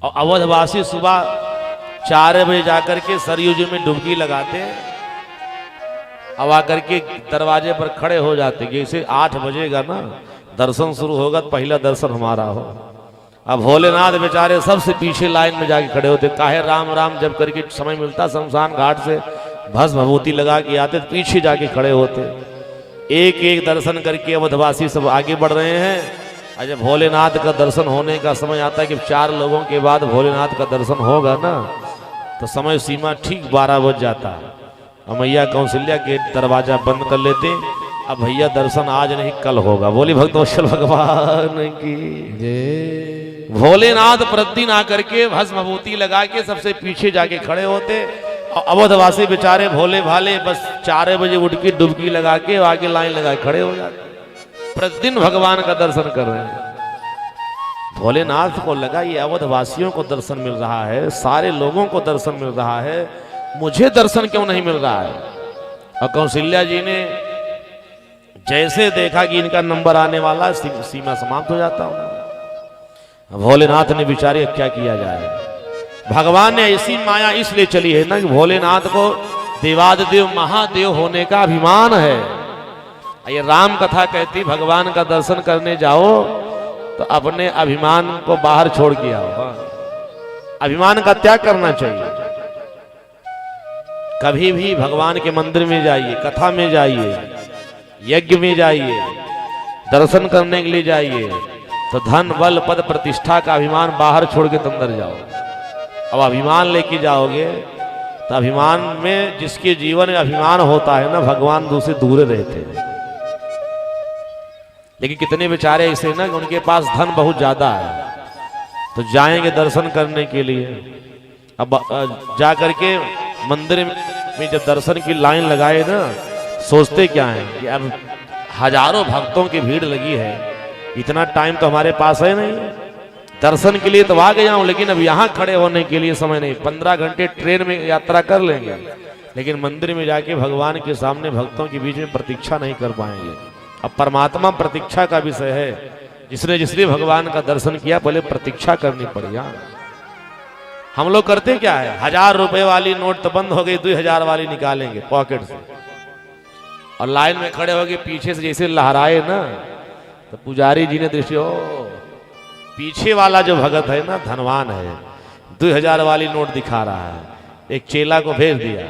और अवधवासी सुबह 4 बजे जाकर के सरयू जी में डुबकी लगाते, अब आकर के दरवाजे पर खड़े हो जाते। जैसे 8 बजेगा ना दर्शन शुरू होगा तो पहला दर्शन हमारा हो। अब भोलेनाथ बेचारे सबसे पीछे लाइन में जाके खड़े होते। काहे राम राम जब करके समय मिलता शमशान घाट से भस्म भभूति लगा के आते तो पीछे जाके खड़े होते। एक एक दर्शन करके अवधवासी सब आगे बढ़ रहे हैं। और जब भोलेनाथ का दर्शन होने का समय आता है कि 4 लोगों के बाद भोलेनाथ का दर्शन होगा ना, तो समय सीमा ठीक 12 बज जाता है। और मैया कौशल्या के दरवाजा बंद कर लेते। अब भैया दर्शन आज नहीं कल होगा। बोली भक्तवत्सल भगवान की जय। भोलेनाथ प्रतिदिन आकर के भस्म भभूति लगा के सबसे पीछे जाके खड़े होते। और अवधवासी बेचारे भोले भाले बस 4 बजे उठ के डुबकी लगा के आगे लाइन लगा के खड़े हो जाते। प्रतिदिन भगवान का दर्शन कर रहे हैं। भोलेनाथ को लगा ये अवधवासियों को दर्शन मिल रहा है, सारे लोगों को दर्शन मिल रहा है, मुझे दर्शन क्यों नहीं मिल रहा है। और कौशल्या जी ने जैसे देखा कि इनका नंबर आने वाला, सीमा समाप्त हो जाता हूं। भोलेनाथ ने विचारे क्या किया जाए। भगवान ने ऐसी माया इसलिए चली है ना कि भोलेनाथ को देवादिदेव महादेव होने का अभिमान है। ये राम कथा कहती भगवान का दर्शन करने जाओ तो अपने अभिमान को बाहर छोड़ के आओ। अभिमान का त्याग करना चाहिए। कभी भी भगवान के मंदिर में जाइए, कथा में जाइए, यज्ञ में जाइए, दर्शन करने के लिए जाइए तो धन बल पद प्रतिष्ठा का अभिमान बाहर छोड़ के अंदर जाओ। अब अभिमान लेके जाओगे तो अभिमान में जिसके जीवन में अभिमान होता है ना, भगवान दूसरे दूर रहते हैं। लेकिन कितने बेचारे ऐसे ना कि उनके पास धन बहुत ज्यादा है तो जाएंगे दर्शन करने के लिए। अब जा करके मंदिर में जब दर्शन की लाइन लगाए ना, सोचते क्या है कि अब हजारों भक्तों की भीड़ लगी है, इतना टाइम तो हमारे पास है नहीं। दर्शन के लिए तो आ गया हूं, लेकिन अब यहाँ खड़े होने के लिए समय नहीं। 15 घंटे ट्रेन में यात्रा कर लेंगे, लेकिन मंदिर में जाके भगवान के सामने भक्तों के बीच में प्रतीक्षा नहीं कर पाएंगे। अब परमात्मा प्रतीक्षा का विषय है। जिसने जिसने भगवान का दर्शन किया पहले प्रतीक्षा करनी पड़ी। हम लोग करते क्या है, 1000 रुपए वाली नोट तो बंद हो गई, 2000 वाली निकालेंगे पॉकेट से और लाइन में खड़े हो गए। पीछे से जैसे लहराए ना तो पुजारी जी ने दृष्टि, ओ पीछे वाला जो भगत है ना धनवान है, 2000 वाली नोट दिखा रहा है। एक चेला को भेज दिया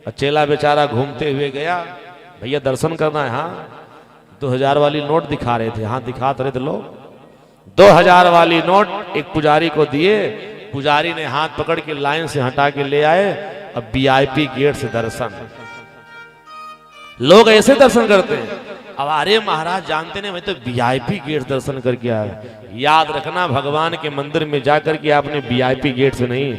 और चेला बेचारा घूमते हुए गया, भैया दर्शन करना है। हाँ 2000 वाली नोट दिखा रहे थे, हाँ दिखाते रहे थे लोग। 2000 वाली नोट एक पुजारी को दिए, पुजारी ने हाथ पकड़ के लाइन से हटा के ले आए। अब VIP गेट से दर्शन। लोग ऐसे दर्शन करते हैं। अब अरे महाराज जानते नहीं, मैं तो VIP गेट दर्शन करके आया। याद रखना भगवान के मंदिर में जाकर के आपने VIP गेट से नहीं,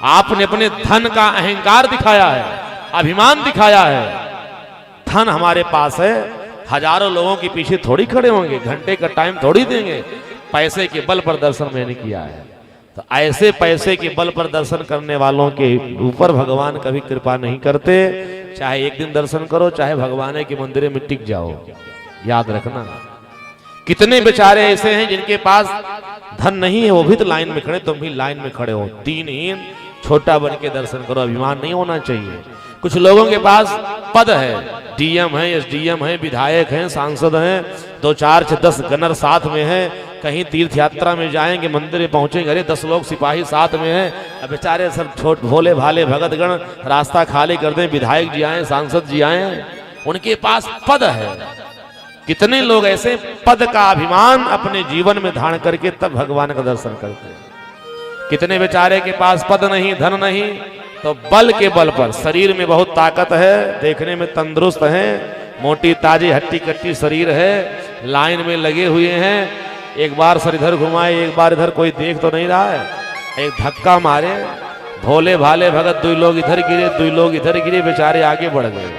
आपने अपने धन का अहंकार दिखाया है, अभिमान दिखाया है। धन हमारे पास है, हजारों लोगों के पीछे थोड़ी खड़े होंगे, घंटे का टाइम थोड़ी देंगे। पैसे के बल पर दर्शन मैंने किया है। तो ऐसे पैसे के बल पर दर्शन करने वालों के ऊपर भगवान कभी कृपा नहीं करते। चाहे एक दिन दर्शन करो, चाहे भगवान के मंदिर में टिक जाओ। याद रखना कितने बेचारे ऐसे हैं जिनके पास धन नहीं है, वो भी तो लाइन में खड़े, तुम भी लाइन में खड़े हो। दीनहीन छोटा बन के दर्शन करो, अभिमान नहीं होना चाहिए। कुछ लोगों के पास पद है, DM है, SDM है, विधायक हैं, सांसद हैं, 2 4 6 10 गनर साथ में हैं। कहीं तीर्थ यात्रा में जाएंगे, मंदिर में पहुंचेंगे, अरे 10 लोग सिपाही साथ में हैं। अब बेचारे सब छोट भोले भाले भगतगण रास्ता खाली कर दें, विधायक जी आए, सांसद जी आए, उनके पास पद है। कितने लोग ऐसे पद का अभिमान अपने जीवन में धारण करके तब भगवान का दर्शन करते हैं। कितने बेचारे के पास पद नहीं, धन नहीं, तो बल के बल पर शरीर में बहुत ताकत है, देखने में तंदुरुस्त है, मोटी ताजी हट्टी कट्टी शरीर है, लाइन में लगे हुए हैं। एक बार सर इधर घुमाए, एक बार इधर, कोई देख तो नहीं रहा है, एक धक्का मारे, भोले भाले भगत 2 लोग इधर गिरे, 2 लोग इधर गिरे, बेचारे आगे बढ़ गए।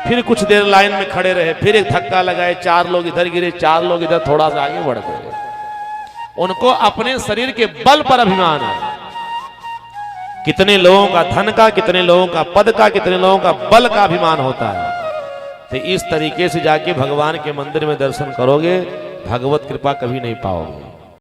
फिर कुछ देर लाइन में खड़े रहे, फिर एक धक्का लगाए, 4 लोग इधर गिरे, 4 लोग इधर, थोड़ा सा आगे बढ़ गए। उनको अपने शरीर के बल पर अभिमान है। कितने लोगों का धन का, कितने लोगों का पद का, कितने लोगों का बल का अभिमान होता है। तो इस तरीके से जाके भगवान के मंदिर में दर्शन करोगे, भगवत कृपा कभी नहीं पाओगे।